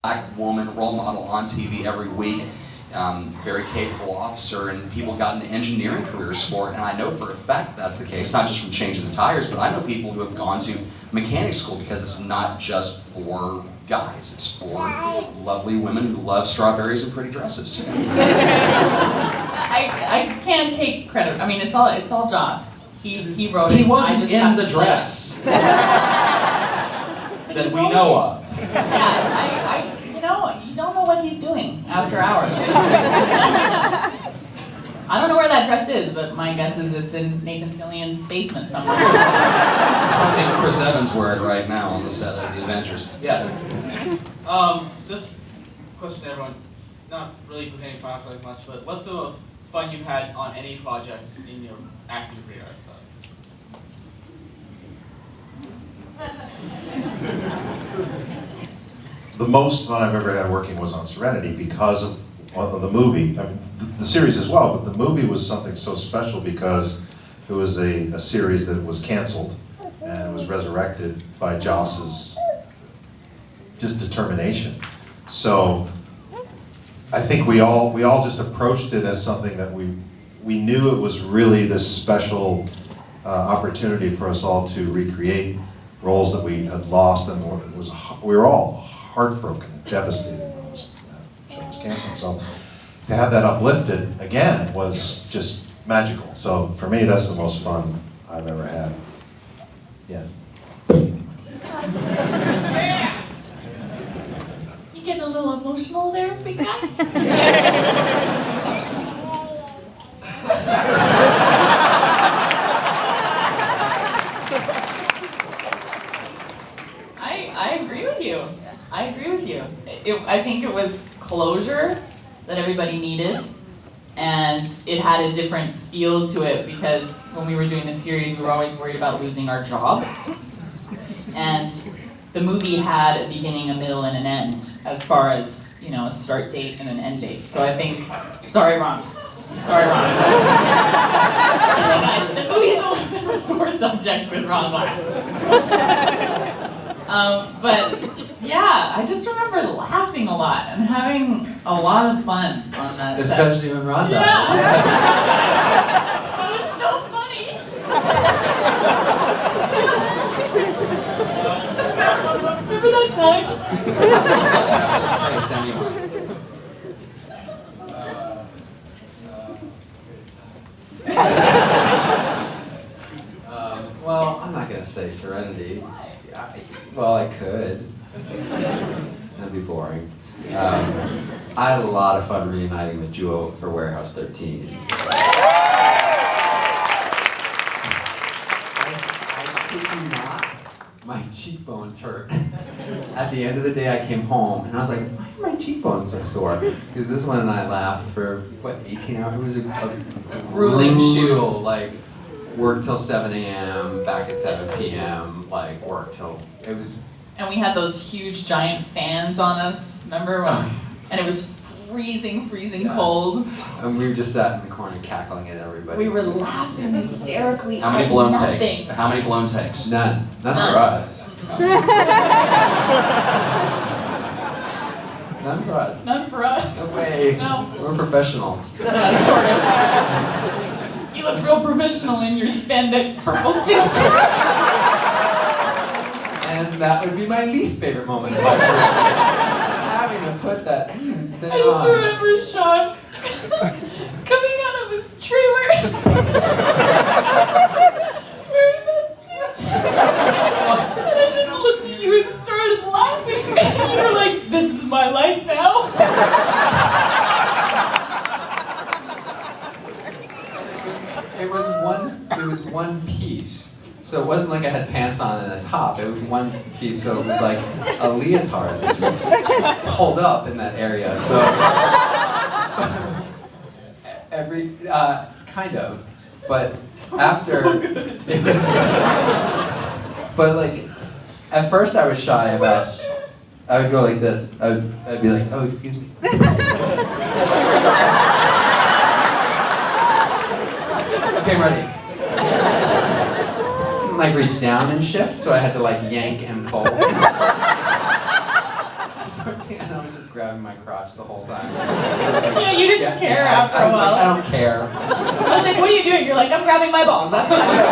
black woman role model on TV every week, very capable officer, and people got into engineering careers for it, and I know for a fact that's the case, not just from changing the tires, but I know people who have gone to mechanic school because it's not just for guys, it's for lovely women who love strawberries and pretty dresses too. I can't take credit. I mean, it's all Joss. He wrote it. He wasn't in the dress that we know of. Yeah, you don't know what he's doing after hours. I don't know where that dress is, but my guess is it's in Nathan Fillion's basement somewhere. I think Chris Evans wear it right now on the set of The Avengers. Yes? Just a question to everyone, not really pertaining to Firefly much, but what's the most fun you've had on any project in your acting career, I The most fun I've ever had working was on Serenity because of the movie. I mean, the series as well, but the movie was something so special because it was a series that was canceled and it was resurrected by Joss's just determination. So I think we all just approached it as something that we knew it was really this special opportunity for us all to recreate roles that we had lost, and we were all heartbroken, devastated when that show was canceled. So to have that uplifted again was just magical. So for me, that's the most fun I've ever had. Yeah. You getting a little emotional there, big guy? I agree with you. I agree with you. I think it was closure that everybody needed, and it had a different feel to it because when we were doing the series, we were always worried about losing our jobs. And the movie had a beginning, a middle, and an end as far as, a start date and an end date. So I think, sorry, Ron. Sorry, Ron. The movie's a little bit of a sore subject with Ron Glass. But yeah, I just remember laughing a lot and having a lot of fun on that. Especially when Ron died. Yeah. That was so funny. Remember that time? Just taste anyway. Well, I'm not going to say Serenity. Well, I could. That'd be boring. I had a lot of fun reuniting with Jewel for Warehouse 13. I kid you not, my cheekbones hurt. At the end of the day, I came home and I was like, why are my cheekbones so sore? Because this one and I laughed for, 18 hours? It was a grueling shoot. Like, work till 7 a.m., back at 7 p.m., work till, it was... And we had those huge giant fans on us, remember? And it was freezing cold. And we were just sat in the corner cackling at everybody. We were laughing hysterically. How many blown takes? How many blown takes? None. None for us. None for us. None for us. No way. No. We're professionals. Sort of. You look real professional in your spandex purple suit. And that would be my least favorite moment of my career. Having to put that thing on. I just remember Sean coming out of his trailer wearing that suit. And I just looked at you and started laughing. And you were like, this is my life now. It was one piece. So it wasn't like I had pants on and a top. It was one piece, so it was like a leotard that you pulled up in that area. So kind of, but after it was. But at first I was shy about. I would go like this. I'd be like, oh, excuse me. Okay, ready. Reach down and shift, so I had to yank and pull. I And I was just grabbing my crotch the whole time. Yeah, you didn't care after a I was while. like, I don't care. I was like, what are you doing? You're like, I'm grabbing my balls. That's what I'm doing.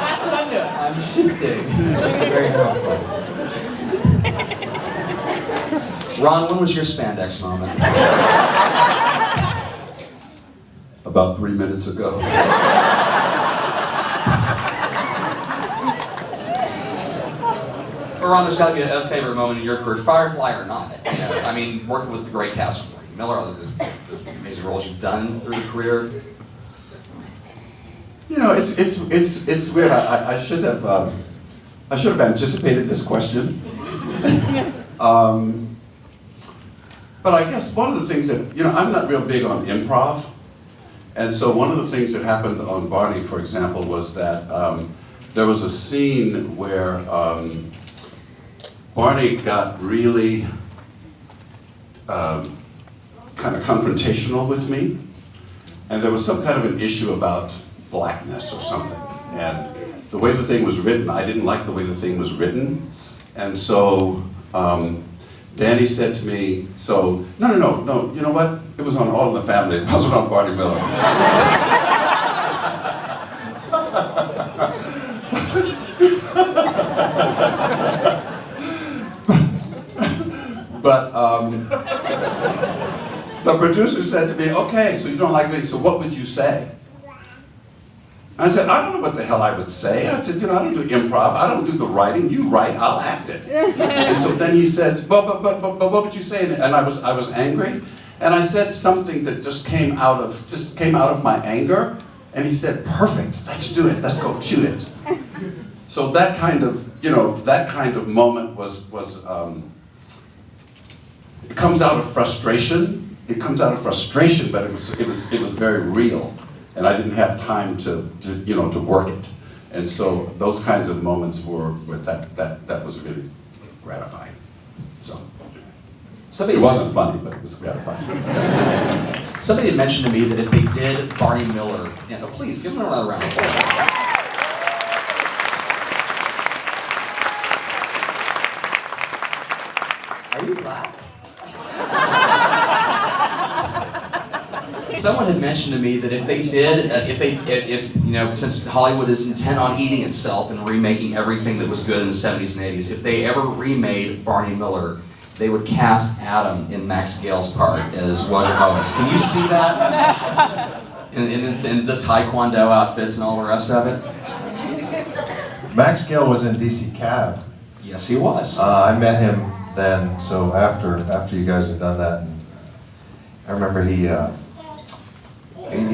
That's what I'm doing. I'm shifting. Very helpful. Ron, when was your spandex moment? About 3 minutes ago. Well, Ron, there's got to be a favorite moment in your career, Firefly or not. You know, I mean, working with the great cast of Brady Miller, other than the amazing roles you've done through the career. You know, it's weird. I should have anticipated this question. But I guess one of the things that, you know, I'm not real big on improv. And so one of the things that happened on Barney, for example, was that there was a scene where Barney got really kind of confrontational with me. And there was some kind of an issue about blackness or something. And the way the thing was written, I didn't like the way the thing was written. And so Danny said to me, no, you know what? It was on All in the Family, it wasn't on Barney Miller. But the producer said to me, okay, so you don't like it, so what would you say? I said, I don't know what the hell I would say. I said, you know, I don't do improv, I don't do the writing, you write, I'll act it. And so then he says, but what would you say? And I was angry, and I said something that just came out of my anger, and he said, perfect, let's do it, let's go, shoot it. So that kind of, you know, that kind of moment was it comes out of frustration. It comes out of frustration, but it was very real. And I didn't have time to work it. And so those kinds of moments were that was really gratifying. So it wasn't funny, but it was gratifying. Somebody had mentioned to me that if they did Barney Miller, yeah, no, please give him another round of applause. Are you black? Someone had mentioned to me that if they did, if you know, since Hollywood is intent on eating itself and remaking everything that was good in the 70s and 80s, if they ever remade Barney Miller, they would cast Adam in Max Gale's part as Roger Owens. Can you see that? In the Taekwondo outfits and all the rest of it? Max Gale was in DC Cab. Yes, he was. I met him then, so after you guys had done that, and I remember he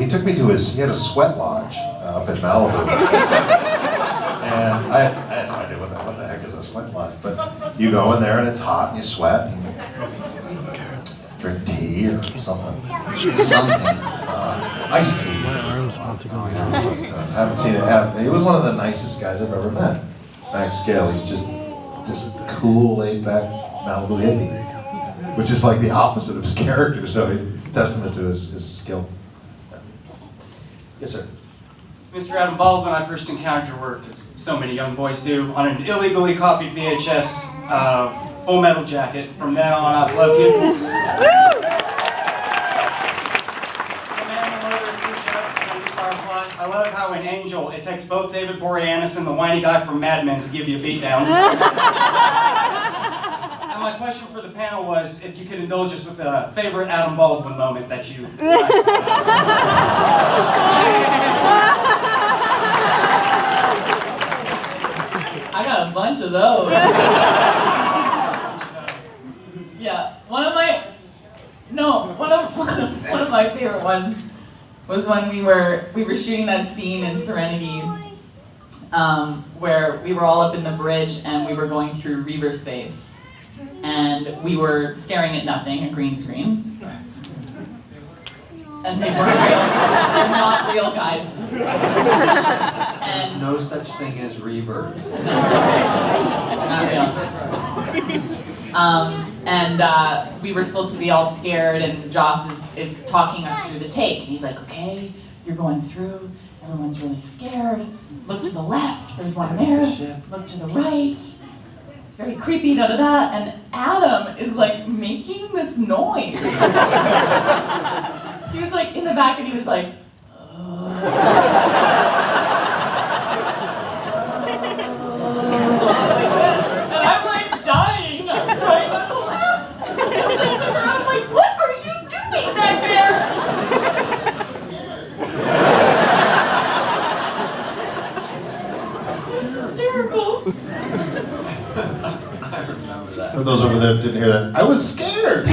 took me to he had a sweat lodge up in Malibu. And I had no idea what the heck is a sweat lodge, but you go in there and it's hot and you sweat and drink tea or something. Iced tea. I haven't seen it happen. He was one of the nicest guys I've ever met. Max Gale, he's just cool, laid-back Malibu hippie, which is like the opposite of his character, so it's a testament to his skill. Yes, sir. Mr. Adam Baldwin, I first encountered your work, as so many young boys do, on an illegally copied VHS Full Metal Jacket. From then on, I've loved you. The Man, the Murder, Two Chefs, and Firefly. I love how in Angel, it takes both David Boreanaz and the whiny guy from Mad Men to give you a beatdown. And my question for the panel was, if you could indulge us with a favorite Adam Baldwin moment that you liked. I got a bunch of those. Yeah, one of my favorite ones was when we were shooting that scene in Serenity, where we were all up in the bridge and we were going through Reaver space, and we were staring at nothing, a green screen. And they weren't real. They're not real, guys. There's no such thing as reverbs. Not real. And we were supposed to be all scared, and Joss is talking us through the take. And he's like, okay, you're going through, everyone's really scared. Look to the left, there's one there. Look to the right. it's very creepy, da da da, and Adam is like making this noise. He was like in the back and he was like, like this, and I'm like dying, I'm trying not to laugh. I'm like, what are you doing back there? This is hysterical. I remember that. For those over there that didn't hear that, I was scared.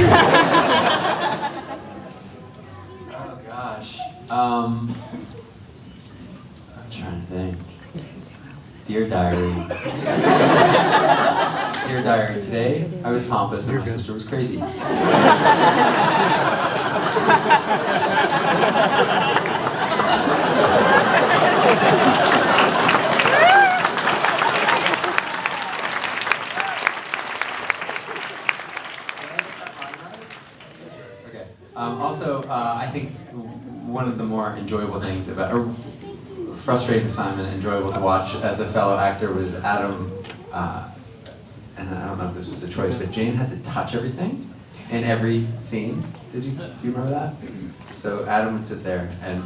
Oh gosh. I'm trying to think. Dear Diary. Dear Diary, today I was pompous and my sister was crazy. Okay. Also, I think one of the more enjoyable things about, or frustrating assignment, enjoyable to watch as a fellow actor was Adam, and I don't know if this was a choice, but Jane had to touch everything in every scene. Do you remember that? So Adam would sit there and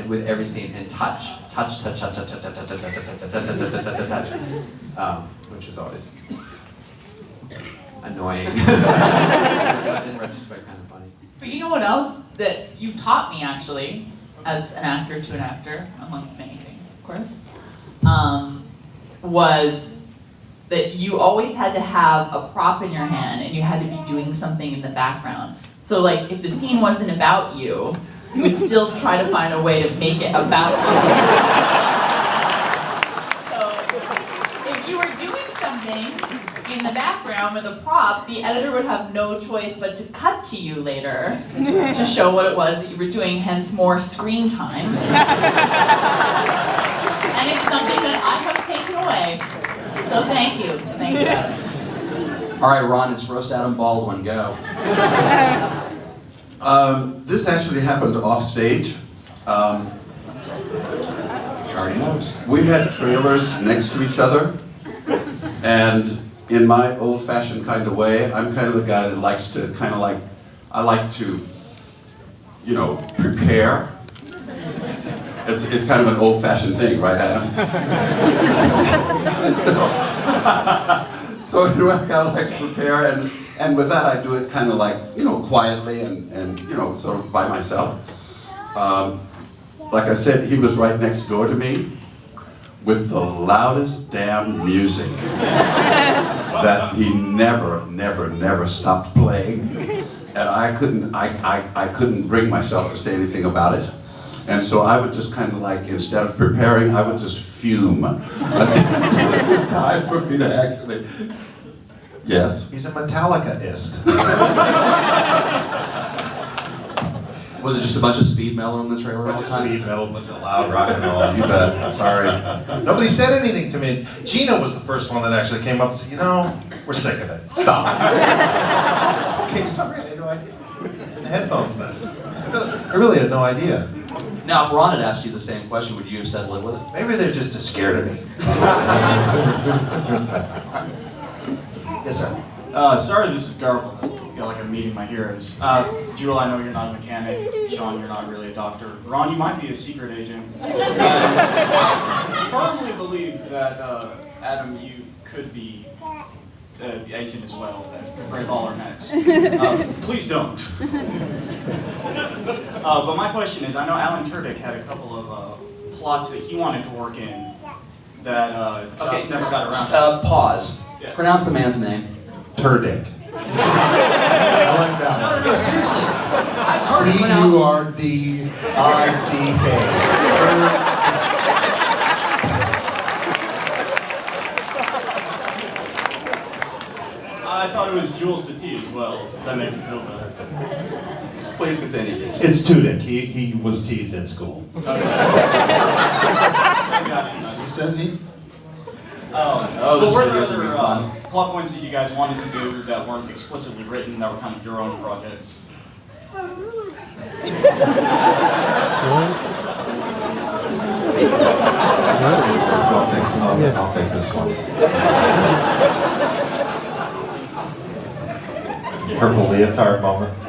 with every scene and touch, which was always annoying, but in retrospect kind of funny. But you know what else that you taught me actually, as an actor to an actor, among many things, of course, was that you always had to have a prop in your hand and you had to be doing something in the background. So like, if the scene wasn't about you, you would still try to find a way to make it about you. So, if you were doing something in the background with a prop, the editor would have no choice but to cut to you later to show what it was that you were doing, hence more screen time. And it's something that I have taken away. So thank you. Thank you. All right, Ron, it's roast Adam Baldwin. Go. This actually happened off stage. He already knows. We had trailers next to each other, and in my old-fashioned kind of way, I'm kind of the guy that likes to I like to, you know, prepare. It's kind of an old-fashioned thing, right, Adam? So anyway, I kind of like to prepare, and with that I do it kind of like, you know, quietly and you know, sort of by myself. Like I said, he was right next door to me with the loudest damn music that he never stopped playing, and I couldn't bring myself to say anything about it. And so I would just kind of like, instead of preparing, I would just fume. It's time for me to actually. Yes. He's a Metallica-ist. Was it just a bunch of speed metal in the trailer all the time? Speed metal, but the loud rock and roll, you bet. I'm sorry. Nobody said anything to me. Gina was the first one that actually came up and said, you know, we're sick of it. Stop. Okay, sorry, I had no idea. The headphones then. I really had no idea. Now, if Ron had asked you the same question, would you have said live with it? Maybe they're just as scared of me. Yes, sir. Sorry, this is garbled. I feel like I'm meeting my heroes. Jewel, I know you're not a mechanic. Sean, you're not really a doctor. Ron, you might be a secret agent. I firmly believe that, Adam, you could be the agent as well, that Great Baller next. Please don't. But my question is, I know Alan Tudyk had a couple of plots that he wanted to work in that Josh never got around to. Pause. Yeah. Pronounce the man's name. Turdick. I like that. No, seriously. I've heard it pronounced. Turdick. I thought it was Jewel Satie as well. That makes me feel better. Please continue. It's Tudyk. He was teased in school. Okay. He said he. Oh, But this were there video's gonna be fun. other plot points that you guys wanted to do that weren't explicitly written, that were kind of your own projects? I'll take this one. purple leotard moment.